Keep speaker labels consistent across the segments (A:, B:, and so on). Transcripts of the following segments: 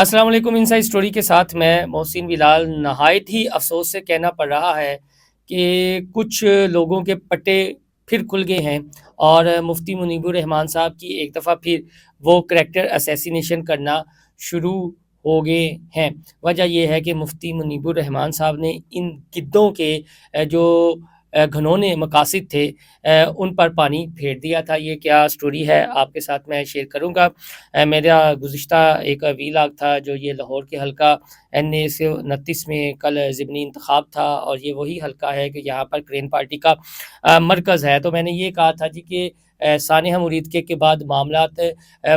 A: السلام علیکم۔ Inside story کے ساتھ میں محسن بلال۔ نہایت ہی افسوس سے کہنا پڑ رہا ہے کہ کچھ لوگوں کے پٹے پھر کھل گئے ہیں اور مفتی منیب الرحمان صاحب کی ایک دفعہ پھر وہ کریکٹر اسیسینیشن کرنا شروع ہو گئے ہیں۔ وجہ یہ ہے کہ مفتی منیب الرحمان صاحب نے ان گدوں کے جو گھنونے مقاصد تھے ان پر پانی پھیر دیا تھا۔ یہ کیا سٹوری ہے آپ کے ساتھ میں شیئر کروں گا۔ میرا گزشتہ ایک ویلاگ تھا جو یہ لاہور کے حلقہ NA-29 میں کل ضمنی انتخاب تھا، اور یہ وہی حلقہ ہے کہ یہاں پر کرین پارٹی کا مرکز ہے۔ تو میں نے یہ کہا تھا جی کہ سانحہ مرید کے بعد معاملات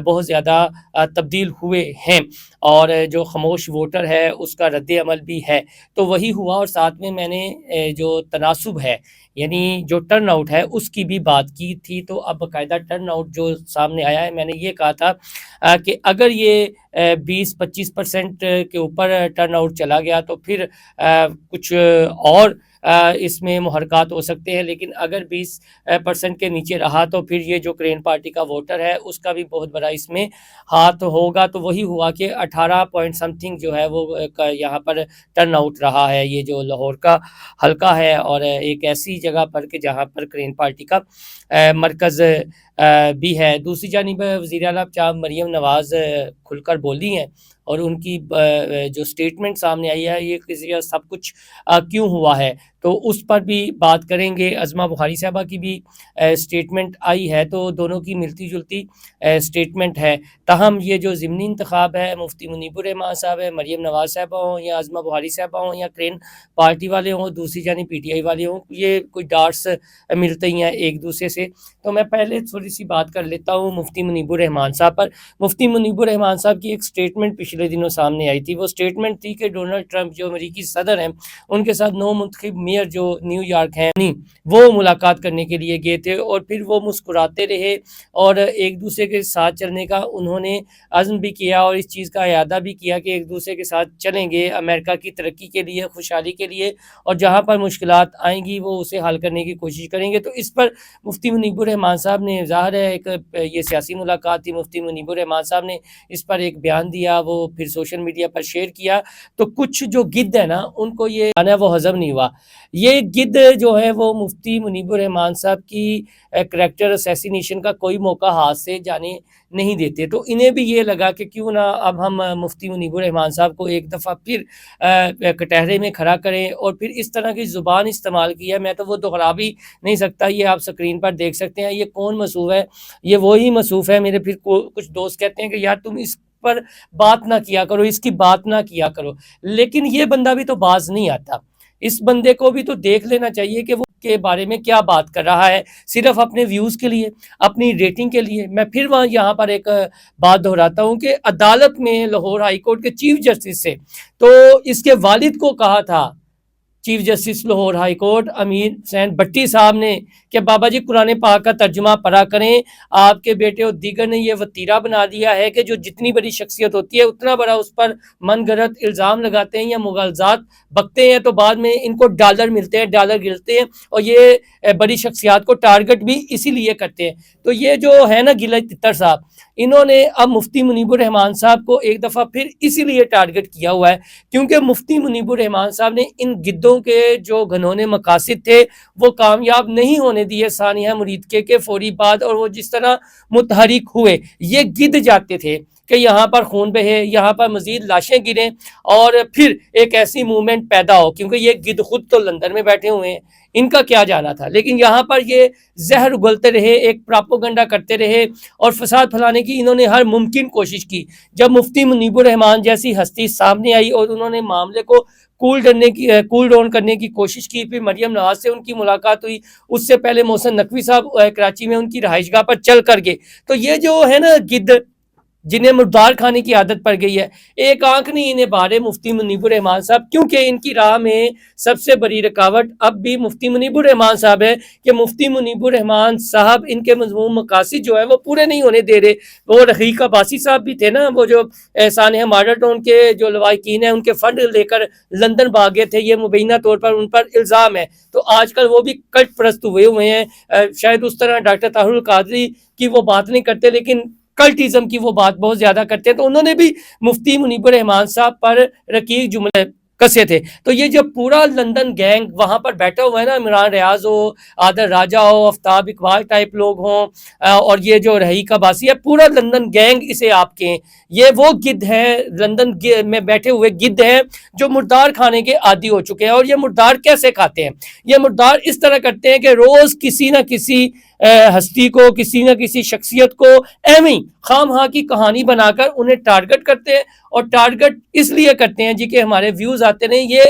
A: بہت زیادہ تبدیل ہوئے ہیں، اور جو خاموش ووٹر ہے اس کا رد عمل بھی ہے، تو وہی ہوا۔ اور ساتھ میں نے جو تناسب ہے یعنی جو ٹرن آؤٹ ہے اس کی بھی بات کی تھی۔ تو اب باقاعدہ ٹرن آؤٹ جو سامنے آیا ہے، میں نے یہ کہا تھا کہ اگر یہ 20-25% کے اوپر ٹرن آؤٹ چلا گیا تو پھر کچھ اور اس میں محرکات ہو سکتے ہیں، لیکن اگر 20% کے نیچے رہا تو پھر یہ جو کرین پارٹی کا ووٹر ہے اس کا بھی بہت بڑا اس میں ہاتھ ہوگا۔ تو وہی ہوا کہ 18 پوائنٹ سم تھنگ جو ہے وہ یہاں پر ٹرن آؤٹ رہا ہے۔ یہ جو لاہور کا حلقہ ہے اور ایک ایسی جگہ پر کہ جہاں پر کرین پارٹی کا مرکز بھی ہے۔ دوسری جانب وزیر اعلیٰ جناب مریم نواز کھل کر بولی ہیں، اور ان کی جو سٹیٹمنٹ سامنے آئی ہے یہ سب کچھ کیوں ہوا ہے تو اس پر بھی بات کریں گے۔ عظمہ بخاری صاحبہ کی بھی سٹیٹمنٹ آئی ہے، تو دونوں کی ملتی جلتی سٹیٹمنٹ ہے۔ تاہم یہ جو ضمنی انتخاب ہے، مفتی منیب الرحمان صاحب ہے، مریم نواز صاحبہ ہوں یا عظمہ بخاری صاحبہ ہوں یا کرین پارٹی والے ہوں، دوسری جانب PTI والے ہوں، یہ کوئی ڈارٹس ملتے ہی ہیں ایک دوسرے سے۔ تو میں پہلے تھوڑی سی بات کر لیتا ہوں مفتی منیب الرحمان صاحب پر۔ مفتی منیب الرحمان صاحب کی ایک سٹیٹمنٹ پچھلے دنوں سامنے آئی تھی۔ وہ سٹیٹمنٹ تھی کہ ڈونلڈ ٹرمپ جو امریکی صدر ہیں ان کے ساتھ نو منتخب میئر جو نیو یارک ہیں وہ ملاقات کرنے کے لیے گئے تھے، اور پھر وہ مسکراتے رہے اور ایک دوسرے کے ساتھ چلنے کا انہوں نے عزم بھی کیا، اور اس چیز کا اعادہ بھی کیا کہ ایک دوسرے کے ساتھ چلیں گے امریکہ کی ترقی کے لیے، خوشحالی کے لیے، اور جہاں پر مشکلات آئیں گی وہ اسے حل کرنے کی کوشش کریں گے۔ تو اس پر مفتی منیب الرحمان صاحب نے، ظاہر ہے ایک یہ سیاسی ملاقات تھی، مفتی منیب الرحمان صاحب نے اس پر ایک بیان دیا، وہ پھر سوشل میڈیا پر شیئر کیا۔ تو کچھ جو گد ہے نا ان کو یہ آنا وہ ہضم نہیں ہوا۔ یہ گد جو ہے وہ مفتی منیب الرحمان صاحب کی کریکٹر اسیسینیشن کا کوئی موقع ہاتھ سے جانے نہیں دیتے، تو انہیں بھی یہ لگا کہ کیوں نہ اب ہم مفتی منیب الرحمان صاحب کو ایک دفعہ پھر کٹہرے میں کھڑا کریں، اور پھر اس طرح کی زبان استعمال کی ہے، میں تو وہ دہرا بھی نہیں سکتا، یہ آپ سکرین پر دیکھ سکتے ہیں۔ یہ کون مصوف ہے؟ یہ وہی مصوف ہے۔ میرے پھر کچھ دوست کہتے ہیں کہ یار تم اس پر بات نہ کیا کرو، اس کی بات نہ کیا کرو، لیکن یہ بندہ بھی تو باز نہیں آتا۔ اس بندے کو بھی تو دیکھ لینا چاہیے کہ وہ کے بارے میں کیا بات کر رہا ہے، صرف اپنے ویوز کے لیے، اپنی ریٹنگ کے لیے۔ میں پھر یہاں پر ایک بات دہراتا ہوں کہ عدالت میں لاہور ہائی کورٹ کے چیف جسٹس سے تو اس کے والد کو کہا تھا chief justice Lahore high court Amir Hussain Bhatti صاحب نے کہ بابا جی قرآن پاک کا ترجمہ پڑھا کریں، آپ کے بیٹے اور دیگر نے یہ وتیرہ بنا دیا ہے کہ جو جتنی بڑی شخصیت ہوتی ہے اتنا بڑا اس پر من گھڑت الزام لگاتے ہیں یا مغالطات بکتے ہیں، تو بعد میں ان کو ڈالر ملتے ہیں، ڈالر گرتے ہیں، اور یہ بڑی شخصیات کو ٹارگٹ بھی اسی لیے کرتے ہیں۔ تو یہ جو ہے نا گلہ تتر صاحب، انہوں نے اب مفتی منیب الرحمان صاحب کو ایک دفعہ پھر اسی لیے ٹارگٹ کیا ہوا ہے کیونکہ مفتی منیب الرحمان صاحب نے ان گدوں کے جو گھنونے مقاصد تھے وہ کامیاب نہیں ہونے دیے سانحہ مرید کے فوری بعد، اور وہ جس طرح متحرک ہوئے، یہ گد جاتے تھے کہ یہاں پر خون بہے، یہاں پر مزید لاشیں گریں، اور پھر ایک ایسی موومنٹ پیدا ہو، کیونکہ یہ گد خود تو لندن میں بیٹھے ہوئے ہیں، ان کا کیا جانا تھا، لیکن یہاں پر یہ زہر اگلتے رہے، ایک پراپوگنڈا کرتے رہے اور فساد پھیلانے کی انہوں نے ہر ممکن کوشش کی۔ جب مفتی منیب الرحمان جیسی ہستی سامنے آئی اور انہوں نے معاملے کو کول ڈاؤن کرنے کی کوشش کی، پھر مریم نواز سے ان کی ملاقات ہوئی، اس سے پہلے محسن نقوی صاحب کراچی میں ان کی رہائش گاہ پر چل کر گئے۔ تو یہ جو ہے نا گد جنہیں مردار کھانے کی عادت پڑ گئی ہے، ایک آنکھ نہیں انہیں بارے مفتی منیب الرحمان صاحب، کیونکہ ان کی راہ میں سب سے بڑی رکاوٹ اب بھی مفتی منیب الرحمان صاحب ہے کہ مفتی منیب الرحمان صاحب ان کے مضمون مقاصد جو ہے وہ پورے نہیں ہونے دے رہے۔ وہ رحیق عباسی صاحب بھی تھے نا، وہ جو سانحہ ماڈل ٹاؤن کے جو لواحقین ہیں ان کے فنڈ لے کر لندن بھاگے تھے، یہ مبینہ طور پر ان پر الزام ہے۔ تو آج کل وہ بھی کلٹ پرست ہوئے ہیں، شاید اس طرح ڈاکٹر طاہر القادری کی وہ بات نہیں کرتے، لیکن کلٹزم کی وہ بات بہت زیادہ کرتے ہیں، تو انہوں نے بھی مفتی منیب الرحمان صاحب پر رقیق جملے کسے تھے۔ تو یہ جو پورا لندن گینگ وہاں پر بیٹھا ہوا ہے نا، عمران ریاض ہو، عادل راجہ ہو، آفتاب اقبال ٹائپ لوگ ہوں، اور یہ جو رحیق عباسی ہے، پورا لندن گینگ اسے آپ کے ہیں، یہ وہ گدھ ہیں لندن میں بیٹھے ہوئے گدھ ہیں جو مردار کھانے کے عادی ہو چکے ہیں۔ اور یہ مردار کیسے کھاتے ہیں؟ یہ مردار اس طرح کرتے ہیں کہ روز کسی نہ کسی ہستی کو، کسی نہ کسی شخصیت کو ایویں خام خواہ کی کہانی بنا کر انہیں ٹارگٹ کرتے ہیں، اور ٹارگٹ اس لیے کرتے ہیں جی کہ ہمارے ویوز آتے نہیں۔ یہ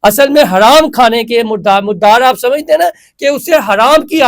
A: اصل میں حرام کھانے کے مردار آپ سمجھتے ہیں نا کہ اسے حرام کی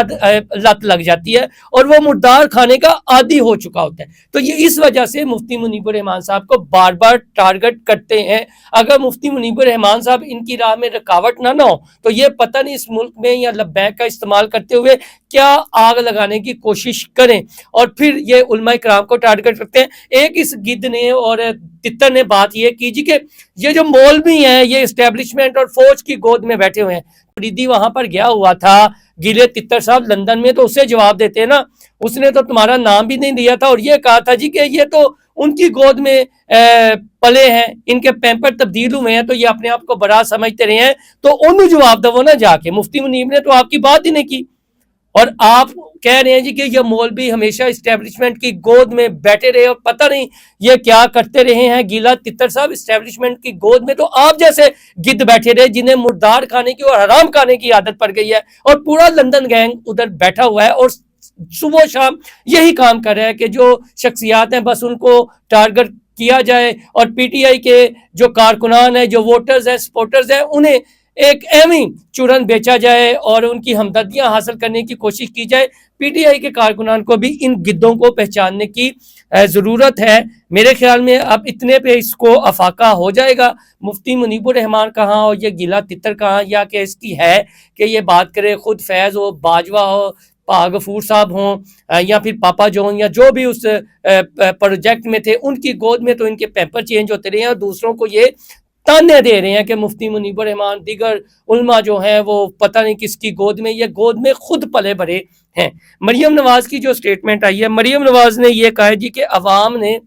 A: لت لگ جاتی ہے اور وہ مردار کھانے کا عادی ہو چکا ہوتا ہے۔ تو یہ اس وجہ سے مفتی منیب الرحمان صاحب کو بار بار ٹارگٹ کرتے ہیں۔ اگر مفتی منیب الرحمان صاحب ان کی راہ میں رکاوٹ نہ ہو تو یہ پتہ نہیں اس ملک میں یا لبیک کا استعمال کرتے ہوئے کیا آگ لگانے کی کوشش کریں، اور پھر یہ علماء کرام کو ٹارگٹ کرتے ہیں۔ ایک اس گدھ نے اور تتر نے بات یہ کی جی کہ یہ جو مولوی ہیں یہ اسٹیبلشمنٹ اور فوج کی گود میں بیٹھے ہوئے ہیں۔ فریدی وہاں پر گیا ہوا تھا، گلے تتر صاحب لندن میں، تو اسے جواب دیتے نا، اس نے تو تمہارا نام بھی نہیں دیا تھا اور یہ کہا تھا جی کہ یہ تو ان کی گود میں پلے ہیں، ان کے پیمپر تبدیل ہوئے ہیں تو یہ اپنے آپ کو بڑا سمجھتے رہے ہیں، تو انہوں جواب دو نا جا کے۔ مفتی منیب نے تو آپ کی بات ہی نہیں کی، اور آپ کہہ رہے ہیں جی کہ یہ مولوی ہمیشہ اسٹیبلشمنٹ کی گود میں بیٹھے رہے اور پتہ نہیں یہ کیا کرتے رہے ہیں۔ گیلا تتر صاحب اسٹیبلشمنٹ کی گود میں تو آپ جیسے گدھ بیٹھے رہے جنہیں مردار کھانے کی اور حرام کھانے کی عادت پڑ گئی ہے، اور پورا لندن گینگ ادھر بیٹھا ہوا ہے اور صبح و شام یہی کام کر رہا ہے کہ جو شخصیات ہیں بس ان کو ٹارگٹ کیا جائے، اور پی ٹی آئی کے جو کارکنان ہیں، جو ووٹرز ہیں، سپورٹرز ہیں، انہیں ایک ایویں چورن بیچا جائے اور ان کی ہمدردیاں حاصل کرنے کی کوشش کی جائے۔ پی ٹی آئی کے کارکنان کو بھی ان گدوں کو پہچاننے کی ضرورت ہے۔ میرے خیال میں اب اتنے پہ اس کو افاقہ ہو جائے گا۔ مفتی منیب الرحمان کہاں اور یہ گیلا تتر کہاں، یا کہ اس کی ہے کہ یہ بات کرے خود فیض ہو، باجوہ ہو، غفور صاحب ہوں، یا پھر پاپا جون، یا جو بھی اس پروجیکٹ میں تھے، ان کی گود میں تو ان کے پیپر چینج ہوتے رہے ہیں، اور دوسروں کو یہ تانے دے رہے ہیں کہ مفتی منیب الرحمان دیگر علماء جو ہیں وہ پتہ نہیں کس کی گود میں، یہ گود میں خود پلے بھرے ہیں۔ مریم نواز کی جو سٹیٹمنٹ آئی ہے، مریم نواز نے یہ کہا جی کہ عوام نے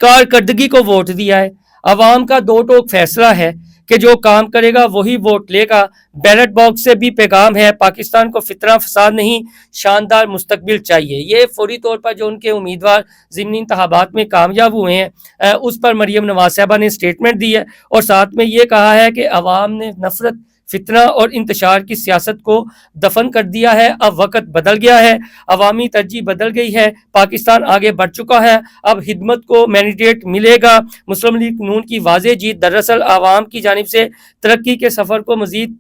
A: کارکردگی کو ووٹ دیا ہے، عوام کا دو ٹوک فیصلہ ہے کہ جو کام کرے گا وہی ووٹ لے گا۔ بیلٹ باکس سے بھی پیغام ہے، پاکستان کو فتنہ فساد نہیں، شاندار مستقبل چاہیے۔ یہ فوری طور پر جو ان کے امیدوار ضمنی انتخابات میں کامیاب ہوئے ہیں اس پر مریم نواز صاحبہ نے سٹیٹمنٹ دی ہے، اور ساتھ میں یہ کہا ہے کہ عوام نے نفرت، فتنہ اور انتشار کی سیاست کو دفن کر دیا ہے، اب وقت بدل گیا ہے، عوامی ترجیح بدل گئی ہے، پاکستان آگے بڑھ چکا ہے، اب خدمت کو مینڈیٹ ملے گا۔ مسلم لیگ نون کی واضح جیت دراصل عوام کی جانب سے ترقی کے سفر کو مزید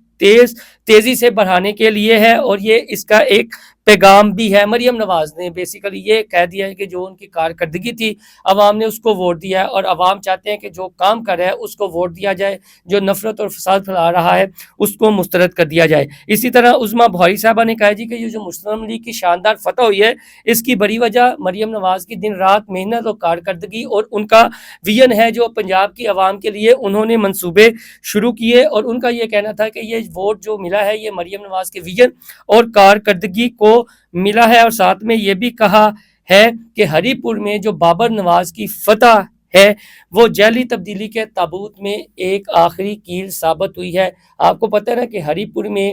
A: تیزی سے بڑھانے کے لیے ہے، اور یہ اس کا ایک پیغام بھی ہے۔ مریم نواز نے بیسیکلی یہ کہہ دیا ہے کہ جو ان کی کارکردگی تھی عوام نے اس کو ووٹ دیا ہے، اور عوام چاہتے ہیں کہ جو کام کر رہا ہے اس کو ووٹ دیا جائے، جو نفرت اور فساد پھیلا رہا ہے اس کو مسترد کر دیا جائے۔ اسی طرح عظمیٰ بخاری صاحبہ نے کہا جی کہ یہ جو مسلم لیگ کی شاندار فتح ہوئی ہے اس کی بڑی وجہ مریم نواز کی دن رات محنت اور کارکردگی اور ان کا ویژن ہے جو پنجاب کی عوام کے لیے انہوں نے منصوبے شروع کیے، اور ان کا یہ کہنا تھا کہ یہ ووٹ جو ملا ہے یہ مریم نواز کے ویژن اور کارکردگی کو ملا ہے۔ اور ساتھ میں یہ بھی کہا ہے کہ ہری پور میں جو بابر نواز کی فتح ہے وہ جعلی تبدیلی کے تابوت میں ایک آخری کیل ثابت ہوئی ہے۔ آپ کو پتہ ہے نا کہ ہری پور میں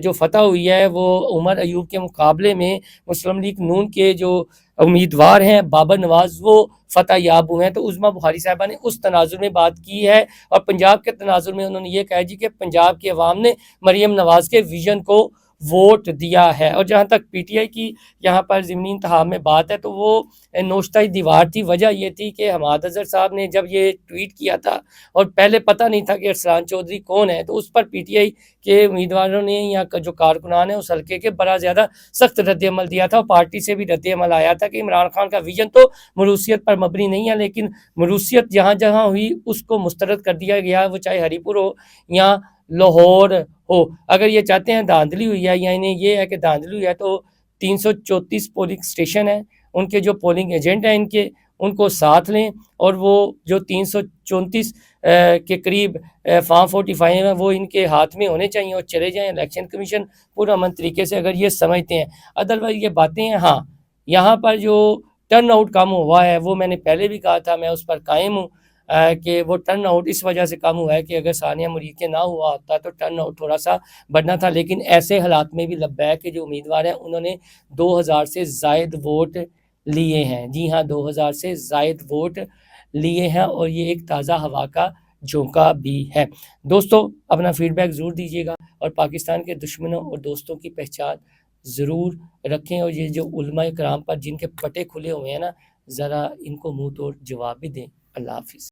A: جو فتح ہوئی ہے وہ عمر ایوب کے مقابلے میں مسلم لیگ نون کے جو امیدوار ہیں بابر نواز وہ فتح یاب ہوئے ہیں۔ تو عظمیٰ بخاری صاحبہ نے اس تناظر میں بات کی ہے، اور پنجاب کے تناظر میں انہوں نے یہ کہا جی کہ پنجاب کی عوام نے مریم نواز کے ویژن کو ووٹ دیا ہے۔ اور جہاں تک پی ٹی آئی کی یہاں پر ضمنی انتخاب میں بات ہے تو وہ نوشتہ دیوار تھی۔ وجہ یہ تھی کہ حماد اظہر صاحب نے جب یہ ٹویٹ کیا تھا اور پہلے پتہ نہیں تھا کہ ارسلان چودھری کون ہے، تو اس پر پی ٹی آئی کے امیدواروں نے یا جو کارکنان ہیں اس حلقے کے بڑا زیادہ سخت رد عمل دیا تھا، اور پارٹی سے بھی رد عمل آیا تھا کہ عمران خان کا ویژن تو مروثیت پر مبنی نہیں ہے، لیکن مروثیت جہاں جہاں ہوئی اس کو مسترد کر دیا گیا، وہ چاہے ہری پور ہو یا لاہور ہو۔ اگر یہ چاہتے ہیں دھاندلی ہوئی ہے یا انہیں یہ ہے کہ دھاندلی ہوئی ہے تو 334 پولنگ اسٹیشن ہیں، ان کے جو پولنگ ایجنٹ ہیں ان کو ساتھ لیں، اور وہ جو 334 کے قریب فارم 45 ہیں وہ ان کے ہاتھ میں ہونے چاہیے اور چلے جائیں۔ الیکشن کمیشن پورا امن طریقے سے اگر یہ سمجھتے ہیں، ادروائز یہ باتیں ہیں۔ ہاں، یہاں پر جو ٹرن آؤٹ کم ہوا ہے، وہ میں نے پہلے بھی کہا تھا، میں اس پر قائم ہوں کہ وہ ٹرن آؤٹ اس وجہ سے کم ہوا ہے کہ اگر ثانیہ مرید کے نہ ہوا ہوتا تو ٹرن آؤٹ تھوڑا سا بڑھنا تھا، لیکن ایسے حالات میں بھی لبیک کے جو امیدوار ہیں انہوں نے 2000 سے زائد ووٹ لیے ہیں، جی ہاں 2000 سے زائد ووٹ لیے ہیں، اور یہ ایک تازہ ہوا کا جھونکا بھی ہے۔ دوستو اپنا فیڈ بیک ضرور دیجیے گا، اور پاکستان کے دشمنوں اور دوستوں کی پہچان ضرور رکھیں، اور یہ جو علماء کرام پر جن کے پٹے کھلے ہوئے ہیں نا، ذرا ان کو منہ توڑ جواب بھی دیں۔ اللہ حافظ۔